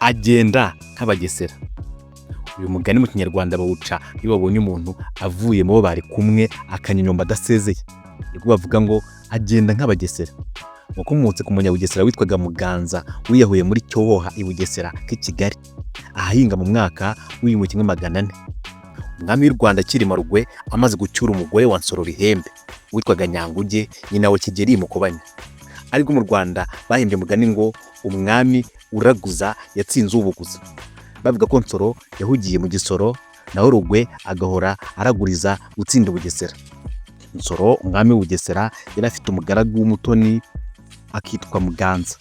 agenda nk'abagesera. Uyu mugani mu kinyarwanda bawuca iyo babonye umuntu avuye mu bo bari kumwe akanyonyomba adasezeye. Nibwo bavuga ngo agenda nk'abagesera. Wakomotse ku munyabugesera witwaga Muganza wiyahuye muri Cyohoha i Bugesera k'i Kigali ahahinga mu mwaka w'1400. Umwami w'u Rwanda Cyilima Rugwe amaze gucyura umugore wa Nsoro Ihembe witwaga Nyanguge nyina wa Kigeli Mukobanya. Ariko mu Rwanda bahimbye umugani ngo umwami uraguza yatsinze ubuguza. Bavuga ko Nsoro yahugiye mu gisoro naho Rugwe agahora araguriza gutsinda Ubugesera. Nsoro umwami w'Ubugesera yari afite umugaragu w'umutoni akitwa Muganza.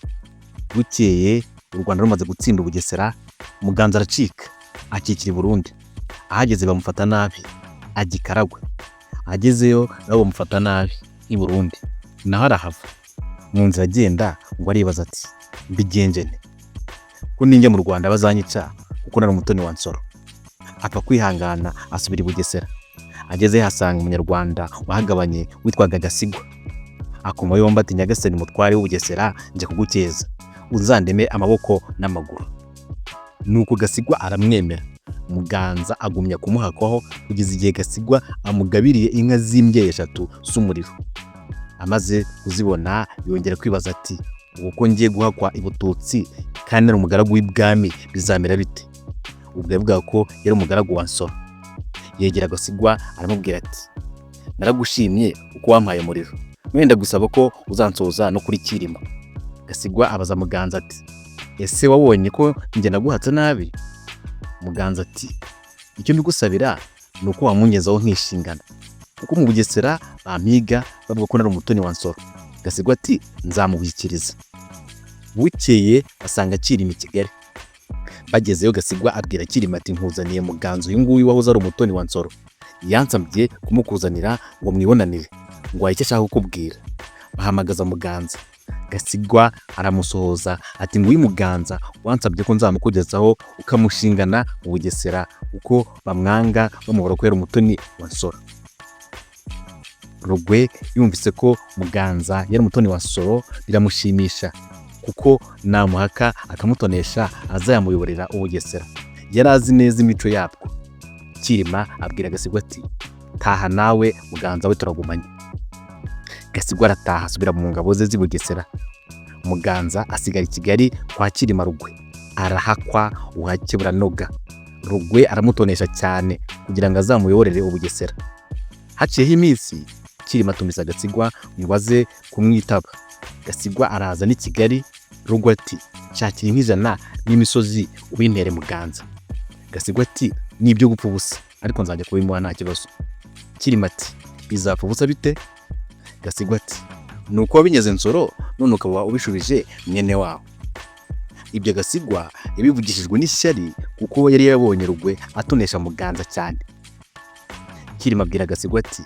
Bukeye u Rwanda rumaze gutsinda Ubugesera, Muganza aracika akikira i Burundi. Ahageze bamufata nabi ajya i Karagwe. Agezeyo nabo bamufata nabi i Burundi, naho arahava. Mu nzira agenda ngo aribaza ati mbigenje nte ko ninjya mu Rwanda bazanyica kuko nari umutoni wa Nsoro. Apfa kwihangana asubira i Bugesera. Ageze hasanga umunyarwanda wahagabanye witwaga Gasigwa. Akoma yomba ati Nyagasani mutware w'Ubugesera nje kugukeza, uzandeme amaboko n'amaguru. Nuko Gasigwa aramwemera. Muganza agumya kumuhakwaho kugeza igihe Gasigwa amugabiriye inka z'imbyeyi 3 z'umuriro. Amaze kuzibona yongera kwibaza ati uko ngiye guhakwa ibututsi kandi ari umugaragu w'ibwami bizamera bite? Ubwo yavuga ko yari umugaragu wa Nsoro. Yegera Gasigwa aramubwira ati naragushimye uko wampaye umuriro, wenda gusaba ko uzansoza no kuri Cyilima. Gasigwa abaza Muganza ati ese wabonye ko njye naguhatse nabi? Muganza ati icyo mbigusabira nuko wamunyezaho nkishingana, kuko mu Bugesera bampiga bavuga ko nari umutoni wa Nsoro. Gasigwa ati nzamubikiriza. Bukeye basanga Cyilima i Kigali. Bagezeyo Gasigwa abwira Cyilima ati nkuzaniye Muganza uyu nguyu wahoze ari umutoni wa Nsoro. Yansabye kumukuzanira ngo mwibonanire ngo ahite ashaka kukubwira. Bahamagaza Muganza. Gasigwa aramusohoza ati nguyu Muganza wansabye ko nzamukugezaho ukamushingana mu Bugesera uko bamwanga bamubara ko yari umutoni wa Nsoro. Rugwe yumvise ko Muganza yari umutoni wa Nsoro biramushimisha, kuko namuhaka akamutonesha azayamuyoborera Ubugesera. Yari azi neza imico yabwo. Cyilima abwira Gasigwa ati taha nawe Muganza we turagumanye. Gasigwa arataha asubira mu ngabo ze z'i Bugesera. Muganza asigara i Kigali kwa Cyilima Rugwe. Arahakwa ubuhake buranoga. Rugwe aramutonesha cyane kugira ngo azamuyoborere Ubugesera. Haciyeho iminsi Cyilima atumisa Gasigwa ngo aze kumwitaba. Gasigwa araza n'i Kigali. Rugwe ati shakira inkijana n'imisozi ubintere Muganza. Gasigwa ati nibyo gupfa ubusa ariko nzajya kubimuha nta kibazo. Cyilima ati bizapfa ubusa bite? Gasigwa ati nuko wabinyeze Nsoro none ukaba ubishubije mwene wawe. Ibyo Gasigwa yabivugishijwe n'ishyari kuko yari yabonye Rugwe atonesha Muganza cyane. Cyilima abwira Gasigwa ati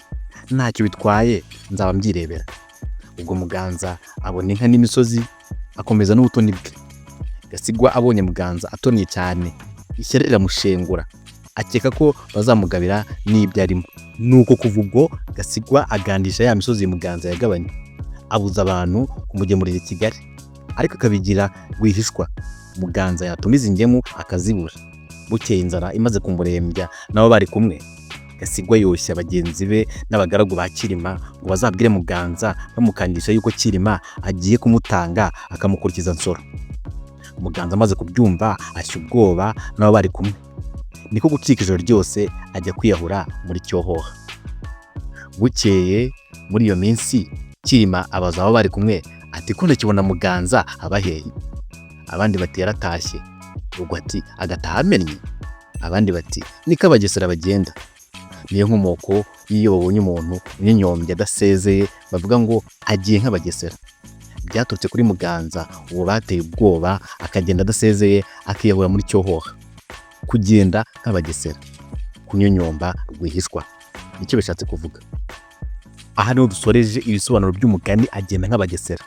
ntacyo bitwaye nzaba mbyirebera. Ubwo Muganza abona inka n'imisozi akomeza n'ubutoni bwe. Gasigwa abonye Muganza atoniye cyane, ishyari riramushengura, akeka ko bazamugabira n'ibyo arimo. Nuko kuva ubwo Gasigwa agandisha ya misozi Muganza yagabanye, abuza abantu kumugemurira i Kigali, ariko akabigira rwihishwa. Muganza yatumiza ingemu akazibura. Bukeye inzara imaze kumurembya nabo bari kumwe, Gasigwa yoshya bagenzi be n'abagaragu ba Cyilima ngo bazabwire Muganza bamukandisha yuko Cyilima agiye kumutanga akamukurikiza Nsoro. Muganza amaze kubyumva ashya ubwoba nabo bari kumwe. Niko gucika ijoro ryose ajya kwiyahura muri Cyohoha. Bukeye muri iyo minsi Cyilima abaza abo bari kumwe ati ko ndakibona Muganza abaheye. Abandi bati yaratashye. Rugwe ati agataha amennye. Abandi bati niko abagesera bagenda. Niyo nkomoko iyo babonye umuntu n'inyombye adasezeye bavuga ngo agiye nk'abagesera. Byaturutse kuri Muganza uwo bateye ubwoba akagenda adasezeye akiyahura muri Cyohoha. Kugenda nk'abagesera, kunyonyomba rwihishwa, nicyo bishatse kuvuga. Aha niho dusoreje ibisobanuro by'umugani agenda nk'abagesera.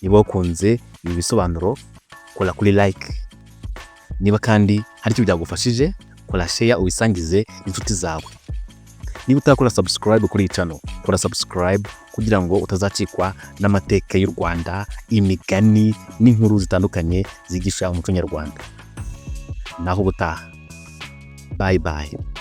Niba wakunze ibi bisobanuro kora kuri like. Niba kandi hari icyo byagufashije kora share ubisangize inshuti zawe. Niba utakora subscribe kuri channel, kora subscribe kugira ngo utazacikwa n'amateka y'u Rwanda, imigani n'inkuru zitandukanye zigisha umuco nyarwanda. naho ubutaha. Bye bye.